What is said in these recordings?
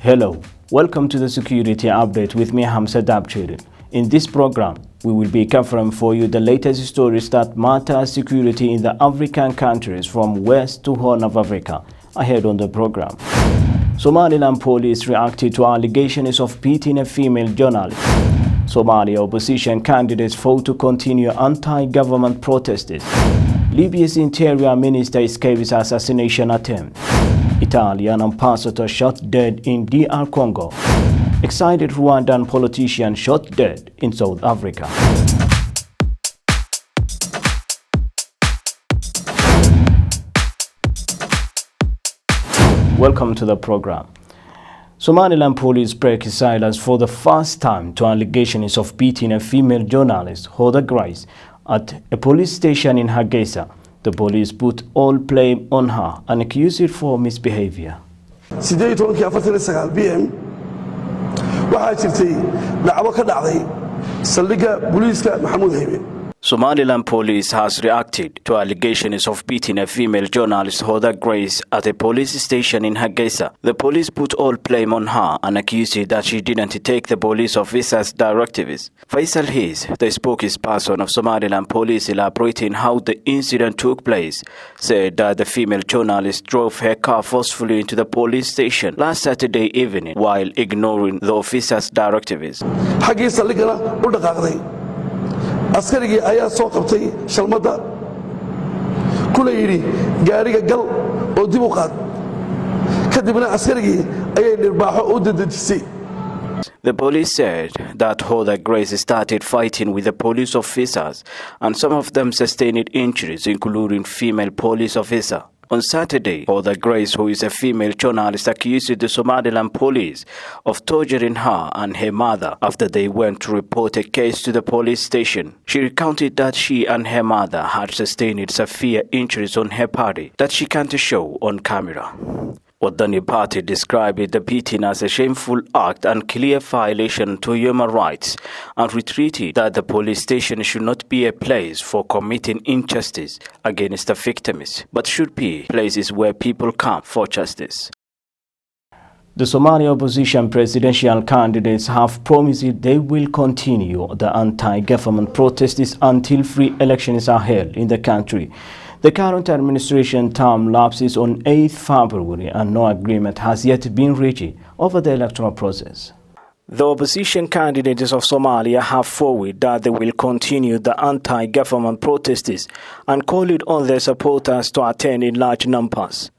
Hello, welcome to the Security Update with me, Hamse Daabjeerin. In this program, we will be covering for you the latest stories that matter security in the African countries from West to Horn of Africa. Ahead on the program. Somaliland police reacted to allegations of beating a female journalist. Somalia opposition candidates fought to continue anti-government protests. Libya's interior minister escapes assassination attempt. Italian ambassador shot dead in DR Congo. Excited Rwandan politician shot dead in South Africa. Welcome to the program. Somaliland police break silence for the first time to allegations of beating a female journalist, Hoda Grace, at a police station in Hargeisa. The police put all blame on her and accused her for misbehavior. PM waxaa jirtay dhacdo ka dhacday saldhigga booliiska Maxamuud Haybe. Somaliland police has reacted to allegations of beating a female journalist, Hoda Grace, at a police station in Hargeisa. The police put all blame on her and accused her that she didn't take the police officer's directives. Faisal Hayes, the spokesperson of Somaliland police, elaborating how the incident took place, said that the female journalist drove her car forcefully into the police station last Saturday evening while ignoring the officer's directives. Xaggii saldhiggana u dhaqaaqday askarigii ayaa soo qabtay shalmada kula yiri gaariga gal oo dib u qaad kadibna askarigii ayay dhirbaaxo u dadajisay. The police said that Hoda Grace started fighting with the police officers and some of them sustained injuries, including female police officer. On Saturday, Hoda Grace, who is a female journalist, accused the Somaliland police of torturing her and her mother after they went to report a case to the police station. She recounted that she and her mother had sustained severe injuries on her body that she can't show on camera. Wadani Party described the beating as a shameful act and clear violation to human rights and retreated that the police station should not be a place for committing injustice against the victims, but should be places where people come for justice. The Somali opposition presidential candidates have promised they will continue the anti-government protests until free elections are held in the country. The current administration term lapses on 8th February and no agreement has yet been reached over the electoral process. The opposition candidates of Somalia have forwarded that they will continue the anti-government protests and called on their supporters to attend in large numbers.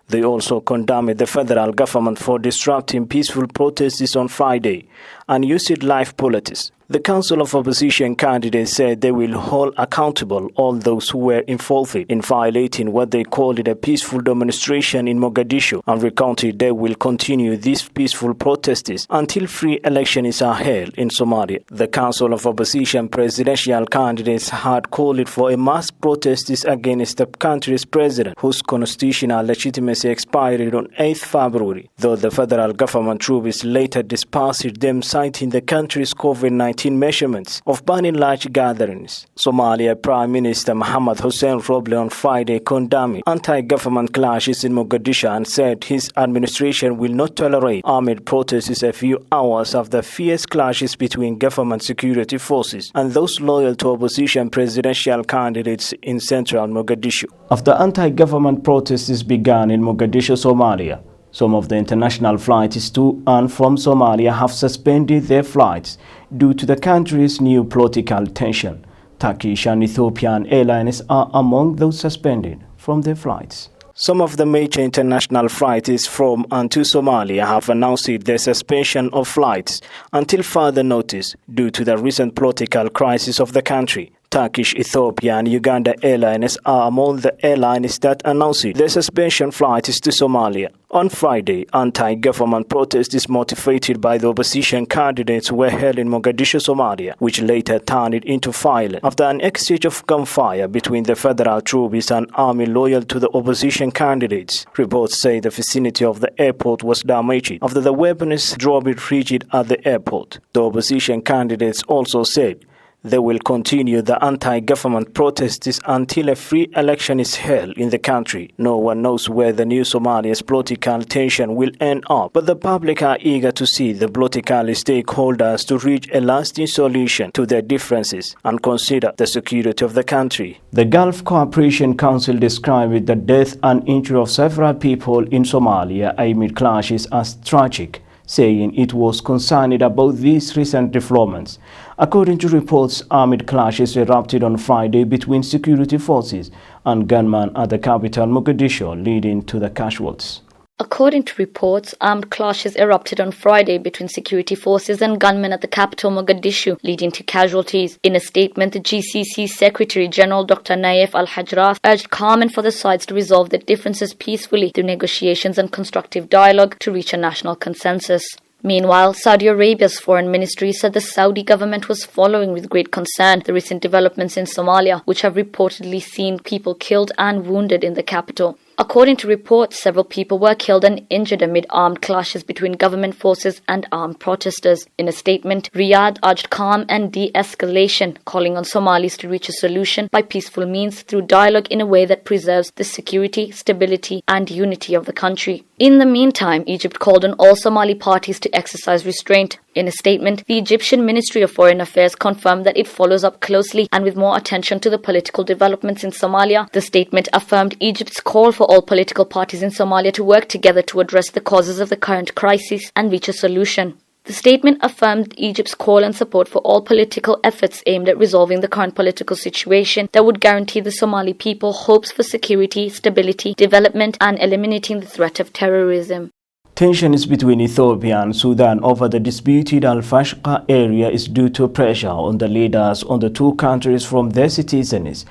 They also condemned the federal government for disrupting peaceful protests on Friday and used live politics. The Council of Opposition candidates said they will hold accountable all those who were involved in violating what they called a peaceful demonstration in Mogadishu and recounted they will continue these peaceful protests until free elections are held in Somalia. The Council of Opposition presidential candidates had called for a mass protest against the country's president, whose constitutional legitimacy expired on 8th February, though the federal government troops later dispersed them, citing the country's COVID-19 measurements of banning large gatherings. Somalia Prime Minister Mohamed Hussein Roble on Friday condemned anti-government clashes in Mogadishu and said his administration will not tolerate armed protests a few hours after fierce clashes between government security forces and those loyal to opposition presidential candidates in central Mogadishu. After anti-government protests began in Mogadishu, Somalia, some of the international flights to and from Somalia have suspended their flights due to the country's new political tension. Turkish and Ethiopian airlines are among those suspended from their flights. Some of the major international flights from and to Somalia have announced their suspension of flights until further notice due to the recent political crisis of the country. Turkish, Ethiopia and Uganda airlines are among the airlines that announced their suspension flights to Somalia. On Friday, anti-government protests motivated by the opposition candidates were held in Mogadishu, Somalia, which later turned into violence after an exchange of gunfire between the federal troops and army loyal to the opposition candidates. Reports say the vicinity of the airport was damaged after the weapons dropped rigid at the airport. The opposition candidates also said they will continue the anti-government protests until a free election is held in the country. No one knows where the new Somalia's political tension will end up, but the public are eager to see the political stakeholders to reach a lasting solution to their differences and consider the security of the country. The Gulf Cooperation Council described the death and injury of several people in Somalia amid clashes as tragic, saying it was concerned about these recent developments. According to reports, armed clashes erupted on Friday between security forces and gunmen at the capital Mogadishu, leading to the casualties. According to reports, armed clashes erupted on Friday between security forces and gunmen at the capital Mogadishu, leading to casualties. In a statement, the GCC Secretary General Dr. Naif Al-Hajraf urged calm and for the sides to resolve their differences peacefully through negotiations and constructive dialogue to reach a national consensus. Meanwhile, Saudi Arabia's foreign ministry said the Saudi government was following with great concern the recent developments in Somalia, which have reportedly seen people killed and wounded in the capital. According to reports, several people were killed and injured amid armed clashes between government forces and armed protesters. In a statement, Riyadh urged calm and de-escalation, calling on Somalis to reach a solution by peaceful means through dialogue in a way that preserves the security, stability, and unity of the country. In the meantime, Egypt called on all Somali parties to exercise restraint. In a statement, the Egyptian Ministry of Foreign Affairs confirmed that it follows up closely and with more attention to the political developments in Somalia. The statement affirmed Egypt's call for all political parties in Somalia to work together to address the causes of the current crisis and reach a solution. The statement affirmed Egypt's call and support for all political efforts aimed at resolving the current political situation that would guarantee the Somali people hopes for security, stability, development, and eliminating the threat of terrorism. Tensions between Ethiopia and Sudan over the disputed Al-Fashqa area is due to pressure on the leaders on the two countries from their citizens.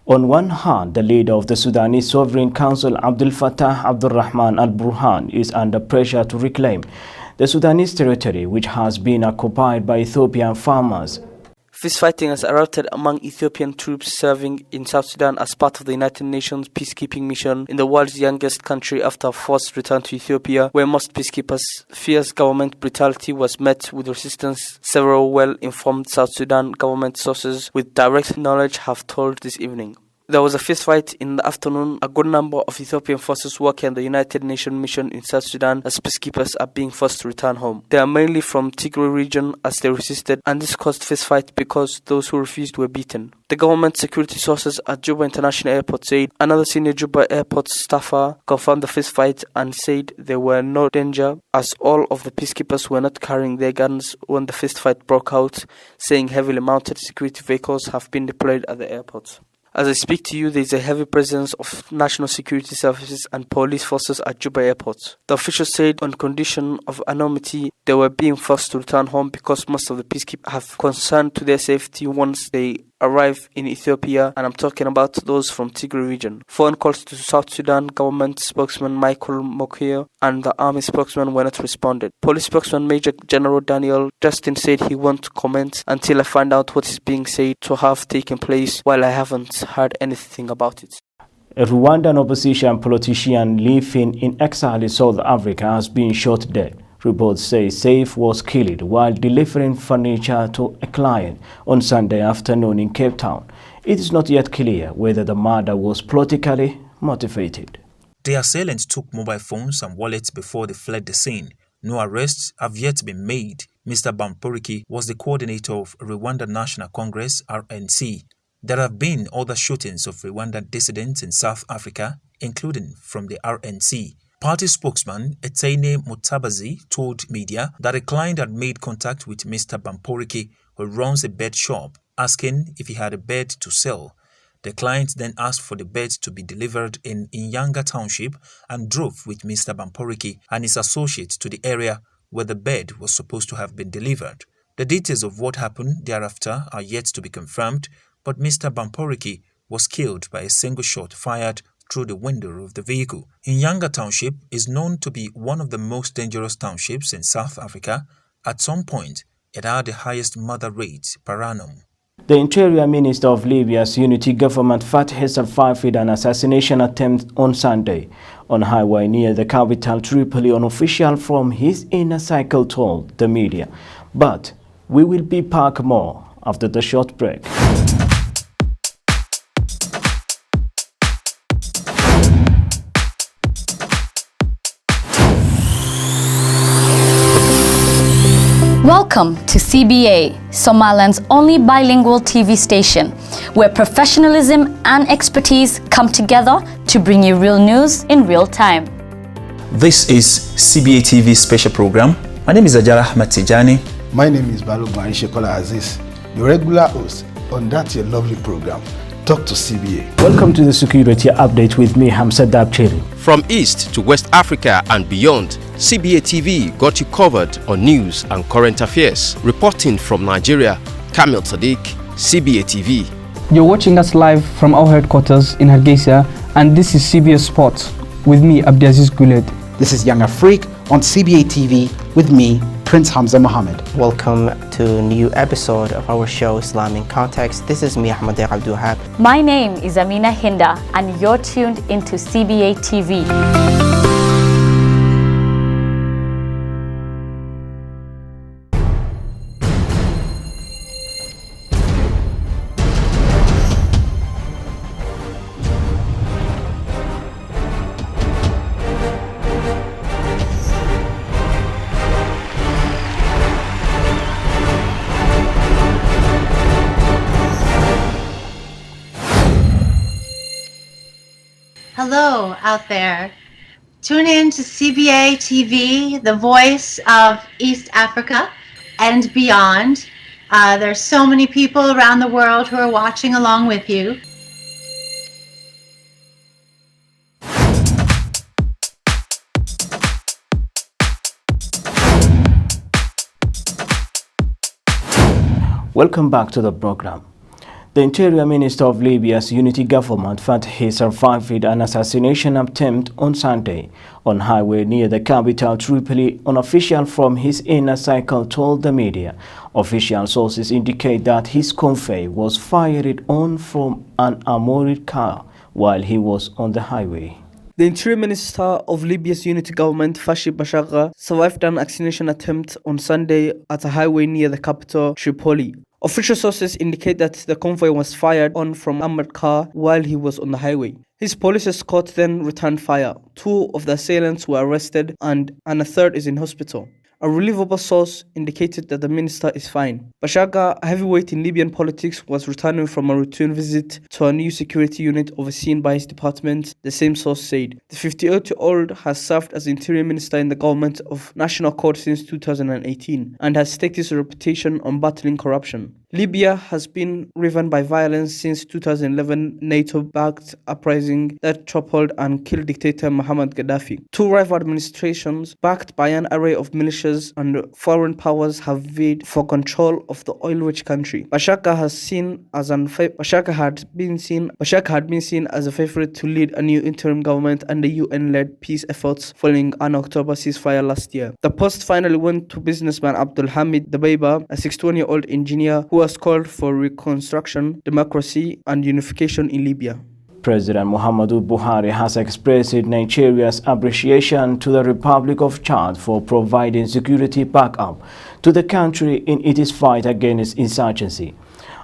On one hand, the leader of the Sudanese Sovereign Council, Abdel Fattah Abdurrahman al-Burhan, is under pressure to reclaim the Sudanese territory, which has been occupied by Ethiopian farmers. Fistfighting has erupted among Ethiopian troops serving in South Sudan as part of the United Nations peacekeeping mission in the world's youngest country after a forced return to Ethiopia, where most peacekeepers fears government brutality was met with resistance. Several well-informed South Sudan government sources with direct knowledge have told this evening. There was a fistfight in the afternoon. A good number of Ethiopian forces working on the United Nations mission in South Sudan as peacekeepers are being forced to return home. They are mainly from Tigray region as they resisted, and this caused fistfight because those who refused were beaten. The government security sources at Juba International Airport said another senior Juba Airport staffer confirmed the fistfight and said there were no danger as all of the peacekeepers were not carrying their guns when the fistfight broke out, saying heavily mounted security vehicles have been deployed at the airport. As I speak to you, there is a heavy presence of national security services and police forces at Juba Airport. The officials said on condition of anonymity, they were being forced to return home because most of the peacekeepers have concern to their safety once they arrive in Ethiopia, and I'm talking about those from Tigray region. Phone calls to South Sudan government spokesman Michael Mokia and the army spokesman were not responded. Police spokesman Major General Daniel Justin said he won't comment until I find out what is being said to have taken place, while I haven't heard anything about it. A Rwandan opposition politician living in exile in South Africa has been shot dead. Reports say Saif was killed while delivering furniture to a client on Sunday afternoon in Cape Town. It is not yet clear whether the murder was politically motivated. The assailants took mobile phones and wallets before they fled the scene. No arrests have yet been made. Mr. Bamporiki was the coordinator of Rwanda National Congress, RNC. There have been other shootings of Rwandan dissidents in South Africa, including from the RNC. Party spokesman Etienne Mutabazi told media that a client had made contact with Mr. Bamporiki, who runs a bed shop, asking if he had a bed to sell. The client then asked for the bed to be delivered in Inyanga Township and drove with Mr. Bamporiki and his associates to the area where the bed was supposed to have been delivered. The details of what happened thereafter are yet to be confirmed, but Mr. Bamporiki was killed by a single shot fired through the window of the vehicle. Inyanga Township is known to be one of the most dangerous townships in South Africa. At some point, it had the highest murder rate per annum. The Interior Minister of Libya's unity government Fathi survived an assassination attempt on Sunday on highway near the capital Tripoli. An official from his inner circle told the media. But we will be back more after the short break. Welcome to CBA, Somaliland's only bilingual TV station, where professionalism and expertise come together to bring you real news in real time. This is CBA TV special program. My name is Ajara Ahmed Tijani. My name is Balogun Shekola Aziz, your regular host on that your lovely program, Talk to CBA. Welcome to the Security Update with me, Hamse Daabjeerin. From East to West Africa and beyond, CBA TV got you covered on news and current affairs. Reporting from Nigeria, Kamil Sadiq, CBA TV. You're watching us live from our headquarters in Hargeisa, and this is CBA Sports with me, Abdiaziz Guled. This is Young Afrique on CBA TV with me, Prince Hamza Mohammed. Welcome to a new episode of our show Islam in Context. This is me, Ahmad Abduhab. My name is Amina Hinda, and you're tuned into CBA TV. Hello out there. Tune in to CBA TV, the voice of East Africa and beyond. There's so many people around the world who are watching along with you. Welcome back to the program. The Interior Minister of Libya's unity government Fathi survived an assassination attempt on Sunday on highway near the capital Tripoli. An official from his inner circle told the media. Official sources indicate that his convoy was fired on from an armored car while he was on the highway. The Interior Minister of Libya's unity government, Fathi Bashagha, survived an assassination attempt on Sunday at a highway near the capital, Tripoli. Official sources indicate that the convoy was fired on from an armored car while he was on the highway. His police escort then returned fire. 2 of the assailants were arrested and a third is in hospital. A reliable source indicated that the minister is fine. Bashagha, a heavyweight in Libyan politics, was returning from a routine visit to a new security unit overseen by his department, the same source said. The 58-year-old has served as interior minister in the government of National Accord since 2018 and has staked his reputation on battling corruption. Libya has been riven by violence since 2011 NATO-backed uprising that toppled and killed dictator Muammar Gaddafi. 2 rival administrations, backed by an array of militias and foreign powers, have vied for control of the oil-rich country. Bashagha had been seen as a favorite to lead a new interim government and the UN-led peace efforts following an October ceasefire last year. The post finally went to businessman Abdul Hamid Dabeiba, a 61-year-old engineer who has called for reconstruction, democracy, and unification in Libya. President Muhammadu Buhari has expressed Nigeria's appreciation to the Republic of Chad for providing security backup to the country in its fight against insurgency.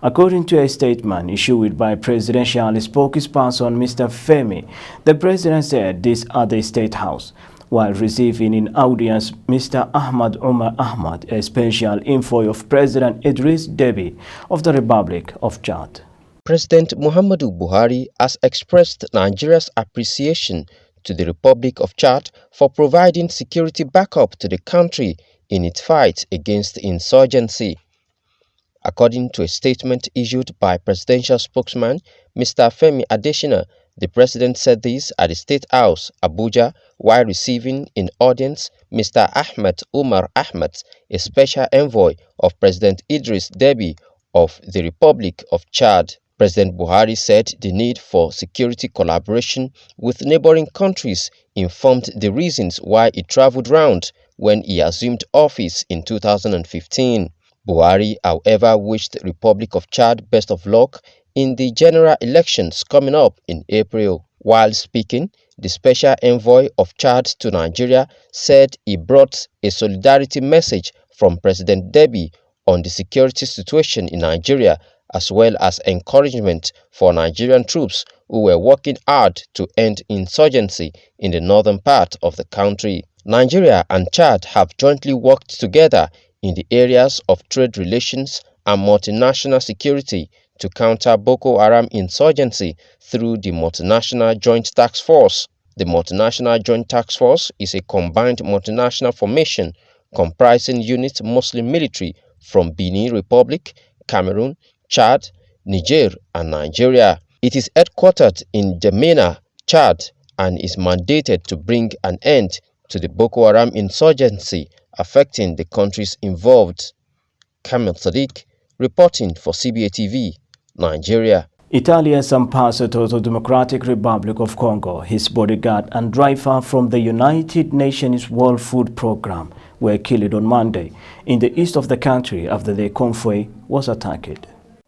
According to a statement issued by presidential spokesperson Mr. Femi, the president said this at the State House, while receiving in audience Mr. Ahmad Omar Ahmad, a special envoy of President Idris Deby of the Republic of Chad. President Muhammadu Buhari has expressed Nigeria's appreciation to the Republic of Chad for providing security backup to the country in its fight against insurgency. According to a statement issued by presidential spokesman Mr. Femi Adesina, the president said this at the State House, Abuja, while receiving in audience Mr. Ahmed Umar Ahmed, a special envoy of President Idris Deby of the Republic of Chad. President Buhari said the need for security collaboration with neighboring countries informed the reasons why he traveled round when he assumed office in 2015. Buhari, however, wished the Republic of Chad best of luck in the general elections coming up in April. While speaking, the special envoy of Chad to Nigeria said he brought a solidarity message from President Deby on the security situation in Nigeria, as well as encouragement for Nigerian troops who were working hard to end insurgency in the northern part of the country. Nigeria and Chad have jointly worked together in the areas of trade relations and multinational security to counter Boko Haram insurgency through the Multinational Joint Task Force. The Multinational Joint Task Force is a combined multinational formation comprising units mostly military from Benin Republic, Cameroon, Chad, Niger, and Nigeria. It is headquartered in N'Djamena, Chad, and is mandated to bring an end to the Boko Haram insurgency affecting the countries involved. Kamil Sadiq, reporting for CBA TV, Nigeria. Italia's ambassador to the Democratic Republic of Congo, his bodyguard and driver from the United Nations World Food Programme were killed on Monday in the east of the country after their convoy was attacked.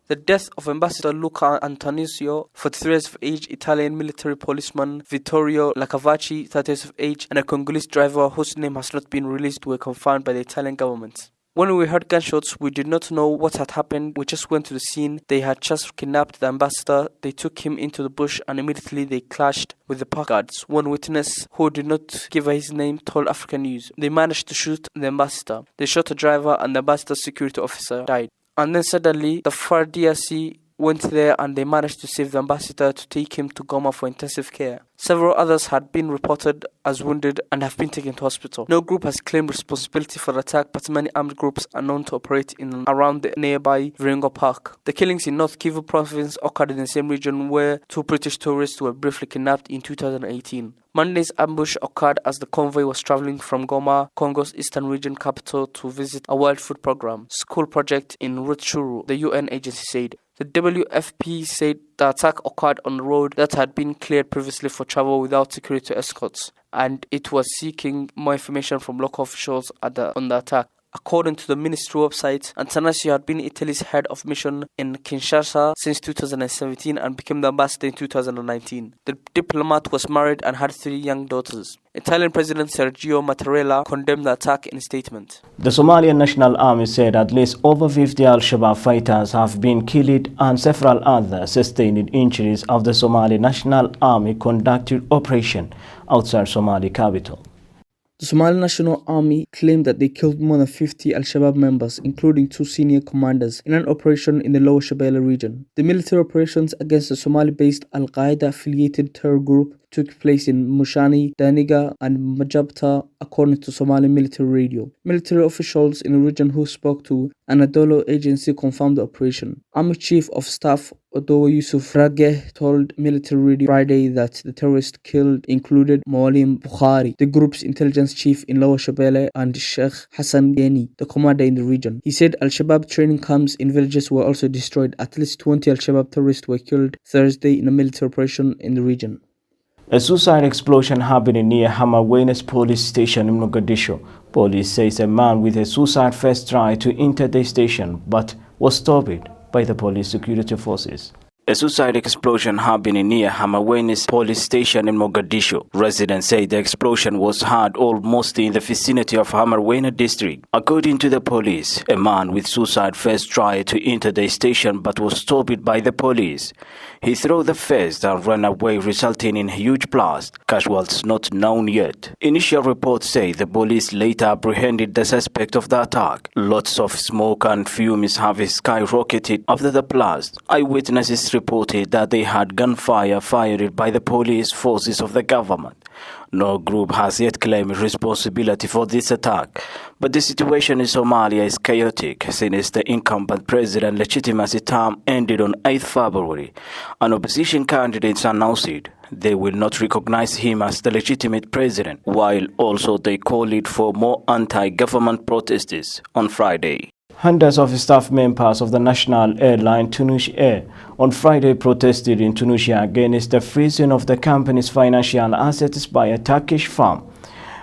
The death of Ambassador Luca Antonisio, 43 years of age, Italian military policeman Vittorio Lacavacci, 30 years of age, and a Congolese driver whose name has not been released were confirmed by the Italian government. When we heard gunshots, we did not know what had happened. We just went to the scene. They had just kidnapped the ambassador. They took him into the bush and immediately they clashed with the park guards. One witness, who did not give his name, told Africa News. They managed to shoot the ambassador. They shot the driver and the ambassador's security officer died. And then suddenly, the FARDC went there and they managed to save the ambassador to take him to Goma for intensive care. Several others had been reported as wounded and have been taken to hospital. No group has claimed responsibility for the attack, but many armed groups are known to operate in and around the nearby Virunga Park. The killings in North Kivu province occurred in the same region where 2 British tourists were briefly kidnapped in 2018. Monday's ambush occurred as the convoy was traveling from Goma, Congo's eastern region capital, to visit a World Food Programme school project in Rutshuru, the UN agency said. The WFP said the attack occurred on a road that had been cleared previously for travel without security escorts, and it was seeking more information from local officials on the attack. According to the ministry website, Antanasio had been Italy's head of mission in Kinshasa since 2017 and became the ambassador in 2019. The diplomat was married and had 3 young daughters. Italian President Sergio Mattarella condemned the attack in a statement. The Somalian National Army said at least over 50 Al-Shabaab fighters have been killed and several others sustained injuries after the Somali National Army conducted operation outside Somali capital. The Somali National Army claimed that they killed more than 50 Al-Shabaab members, including 2 senior commanders, in an operation in the Lower Shabelle region. The military operations against the Somali-based Al-Qaeda-affiliated terror group took place in Mushani, Daniga, and Majabta, according to Somali military radio. Military officials in the region who spoke to Anadolu agency confirmed the operation. Army Chief of Staff Odo Yusuf Rageh told military radio Friday that the terrorists killed included Moualim Bukhari, the group's intelligence chief in Lower Shabelle, and Sheikh Hassan Geni, the commander in the region. He said Al-Shabaab training camps in villages were also destroyed. At least 20 Al-Shabaab terrorists were killed Thursday in a military operation in the region. A suicide explosion happened near Hamaween's police station in Mogadishu. Police says a man with a suicide vest tried to enter the station but was stopped by the police security forces. A suicide explosion happened near Hamaween's police station in Mogadishu. Residents say the explosion was heard almost in the vicinity of Hamaween district. According to the police, a man with suicide vest tried to enter the station but was stopped by the police. He threw the vest and ran away, resulting in huge blast. Casualties not known yet. Initial reports say the police later apprehended the suspect of the attack. Lots of smoke and fumes have skyrocketed after the blast. Eyewitnesses reported that they had gunfire fired by the police forces of the government. No group has yet claimed responsibility for this attack, but the situation in Somalia is chaotic since the incumbent president's legitimacy term ended on 8th February. An opposition candidate announced they will not recognize him as the legitimate president, while also they called for more anti-government protests on Friday. Hundreds of staff members of the national airline Tunis Air on Friday protested in Tunisia against the freezing of the company's financial assets by a Turkish firm.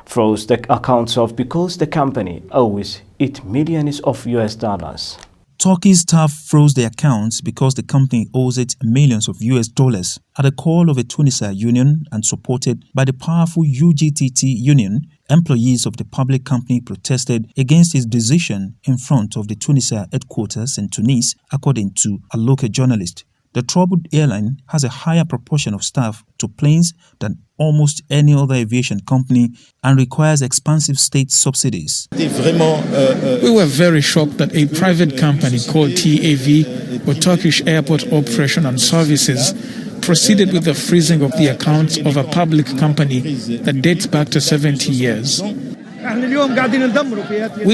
Froze the accounts of because the company owes it millions of US dollars. Turkey's staff froze their accounts because the company owes it millions of US dollars. At the call of a Tunisia union and supported by the powerful UGTT union, employees of the public company protested against his decision in front of the Tunisia headquarters in Tunis, according to a local journalist. The troubled airline has a higher proportion of staff to planes than almost any other aviation company and requires expansive state subsidies. We were very shocked that a private company called TAV, or Turkish Airport Operation and Services, proceeded with the freezing of the accounts of a public company that dates back to 70 years. We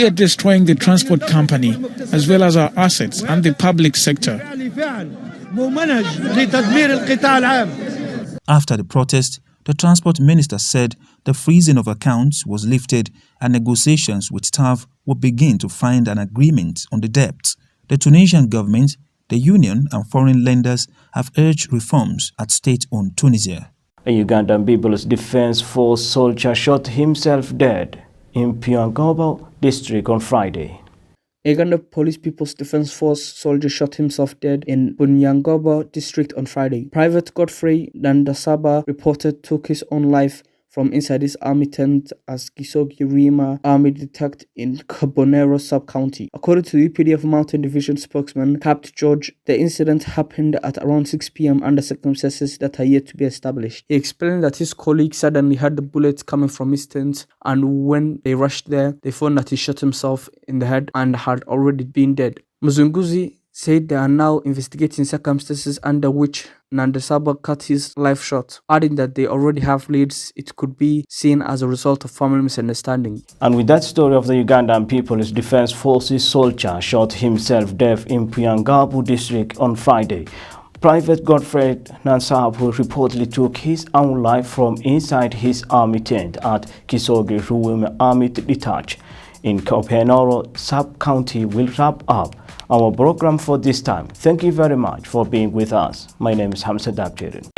are destroying the transport company as well as our assets and the public sector. After the protest, the transport minister said the freezing of accounts was lifted and negotiations with staff would begin to find an agreement on the debt. The Tunisian government, the union and foreign lenders have urged reforms at state-owned Tunisia. A Ugandan People's Defense Force soldier shot himself dead in Pyongobo district on Friday. Uganda Police People's Defense Force soldier shot himself dead in Bunyangoba district on Friday. Private Godfrey Nandasaba reported took his own life from inside his army tent as Kisogi Rima army attacked in Kabonero sub-county. According to the UPDF Mountain Division spokesman, Capt. George, the incident happened at around 6 p.m. under circumstances that are yet to be established. He explained that his colleague suddenly heard the bullets coming from his tent, and when they rushed there, they found that he shot himself in the head and had already been dead. Mzunguzi said they are now investigating circumstances under which Nandasaba cut his life short, adding that they already have leads it could be seen as a result of family misunderstanding. And with that story of the Ugandan People's Defense Forces soldier shot himself dead in Pyongobo district on Friday, Private Godfrey Nansabu reportedly took his own life from inside his army tent at Kisogi Ruwime Army Detach in Kopenoro sub-county will wrap up our program for this time. Thank you very much for being with us. My name is Hamse Daabjeerin.